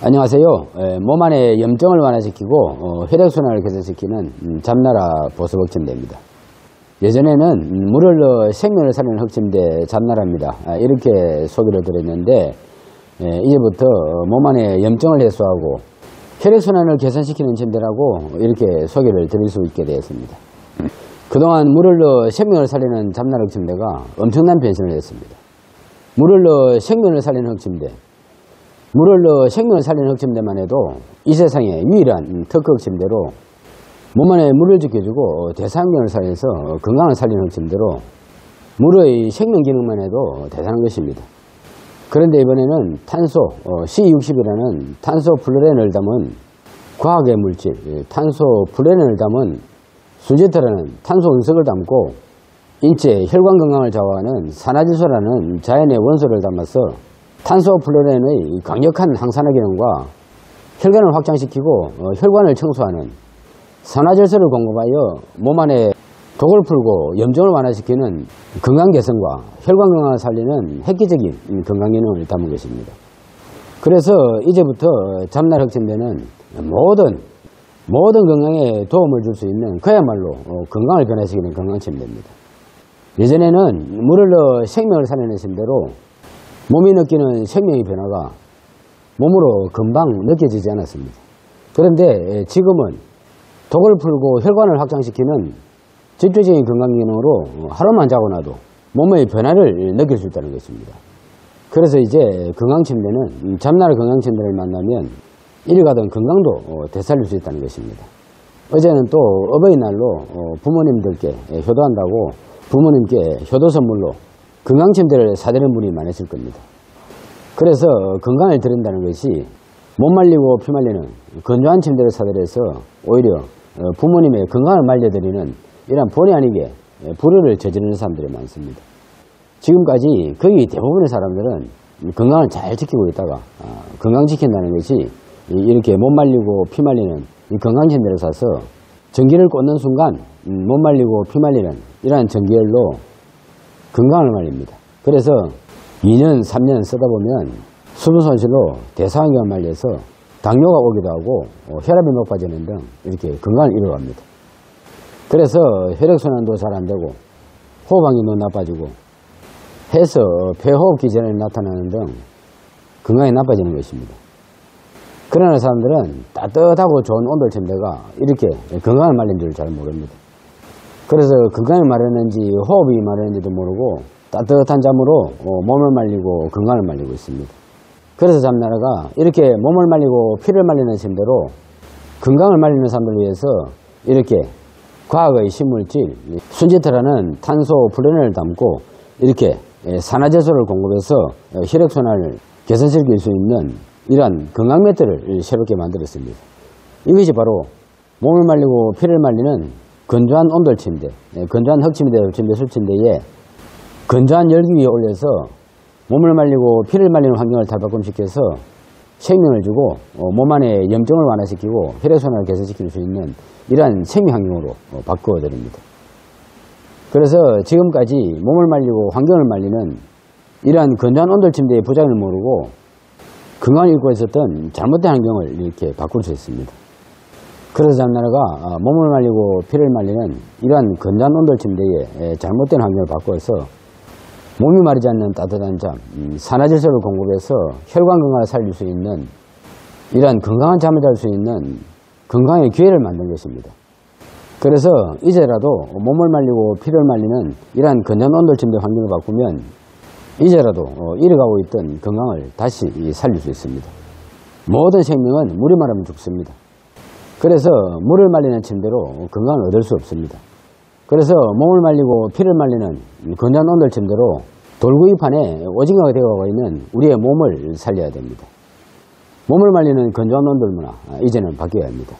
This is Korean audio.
안녕하세요. 몸 안의 염증을 완화시키고 혈액순환을 개선시키는 잡나라 보습흑침대입니다. 예전에는 물을 넣어 생명을 살리는 흑침대 잡나라입니다. 이렇게 소개를 드렸는데 이제부터 몸 안의 염증을 해소하고 혈액순환을 개선시키는 침대라고 이렇게 소개를 드릴 수 있게 되었습니다. 그동안 물을 넣어 생명을 살리는 잡나라 흑침대가 엄청난 변신을 했습니다. 물을 넣어 생명을 살리는 흑침대, 물을 넣어 생명을 살리는 흑침대만 해도 이 세상에 유일한 특허 흑침대로 몸 안에 물을 지켜주고 대사항경을 살려서 건강을 살리는 흑침대로 물의 생명 기능만 해도 대단한 것입니다. 그런데 이번에는 탄소 C60이라는 탄소 플루렌을 담은 과학의 물질, 탄소 플루렌을 담은 순지터라는 탄소 운석을 담고 인체 혈관 건강을 좌우하는 산화질소라는 자연의 원소를 담아서 탄소 플루렌의 강력한 항산화 기능과 혈관을 확장시키고 혈관을 청소하는 산화질소를 공급하여 몸 안에 독을 풀고 염증을 완화시키는 건강 개선과 혈관 건강을 살리는 획기적인 건강 기능을 담은 것입니다. 그래서 이제부터 잡나라 흑침대는 모든 건강에 도움을 줄 수 있는 그야말로 건강을 변화시키는 건강침대입니다. 예전에는 물을 넣어 생명을 살리는 침대로 몸이 느끼는 생명의 변화가 몸으로 금방 느껴지지 않았습니다. 그런데 지금은 독을 풀고 혈관을 확장시키는 집중적인 건강기능으로 하루만 자고 나도 몸의 변화를 느낄 수 있다는 것입니다. 그래서 이제 건강침대는 잡나라 건강침대를 만나면 이리 가던 건강도 되살릴 수 있다는 것입니다. 어제는 또 어버이날로 부모님들께 효도한다고 부모님께 효도 선물로 건강침대를 사드리는 분이 많으실 겁니다. 그래서 건강을 드린다는 것이 못 말리고 피 말리는 건조한 침대를 사드려서 오히려 부모님의 건강을 말려드리는 이런 본의 아니게 불효를 저지르는 사람들이 많습니다. 지금까지 거의 대부분의 사람들은 건강을 잘 지키고 있다가 건강 지킨다는 것이 이렇게 못 말리고 피 말리는 이 건강침대를 사서 전기를 꽂는 순간 못 말리고 피 말리는 이러한 전기열로 건강을 말립니다. 그래서 2년, 3년 쓰다 보면 수분 손실로 대사항경을 말려서 당뇨가 오기도 하고 혈압이 높아지는 등 이렇게 건강을 잃어갑니다. 그래서 혈액순환도 잘 안 되고 호흡항기도 나빠지고 해서 폐호흡기 전에 나타나는 등 건강이 나빠지는 것입니다. 그러나 사람들은 따뜻하고 좋은 온돌 침대가 이렇게 건강을 말린 줄 잘 모릅니다. 그래서 건강이 마르는지 호흡이 마르는지도 모르고 따뜻한 잠으로 몸을 말리고 건강을 말리고 있습니다. 그래서 잡나라가 이렇게 몸을 말리고 피를 말리는 침대로 건강을 말리는 사람들을 위해서 이렇게 과학의 신물질 순지터라는 탄소 플루렌을 담고 이렇게 산화질소를 공급해서 혈액순환을 개선시킬 수 있는 이러한 건강 매트를 새롭게 만들었습니다. 이것이 바로 몸을 말리고 피를 말리는 건조한 온돌 침대, 건조한 흑침대, 술침대에 건조한 열기 위에 올려서 몸을 말리고 피를 말리는 환경을 탈바꿈시켜서 생명을 주고 몸 안에 염증을 완화시키고 혈액순환을 개선시킬 수 있는 이러한 생명 환경으로 바꾸어 드립니다. 그래서 지금까지 몸을 말리고 환경을 말리는 이러한 건조한 온돌 침대의 부작용을 모르고 건강을 잃고 있었던 잘못된 환경을 이렇게 바꿀 수 있습니다. 그래서 잡나라가 몸을 말리고 피를 말리는 이러한 건조한 온돌 침대에 잘못된 환경을 바꿔서 몸이 마르지 않는 따뜻한 잠, 산화질소를 공급해서 혈관 건강을 살릴 수 있는 이러한 건강한 잠을 잘 수 있는 건강의 기회를 만든 것입니다. 그래서 이제라도 몸을 말리고 피를 말리는 이러한 건조한 온돌 침대 환경을 바꾸면 이제라도 잃어가고 있던 건강을 다시 살릴 수 있습니다. 모든 생명은 물이 마르면 죽습니다. 그래서 물을 말리는 침대로 건강을 얻을 수 없습니다. 그래서 몸을 말리고 피를 말리는 건조한 온돌 침대로 돌구이판에 오징어가 되어가고 있는 우리의 몸을 살려야 됩니다. 몸을 말리는 건조한 온돌 문화 이제는 바뀌어야 합니다.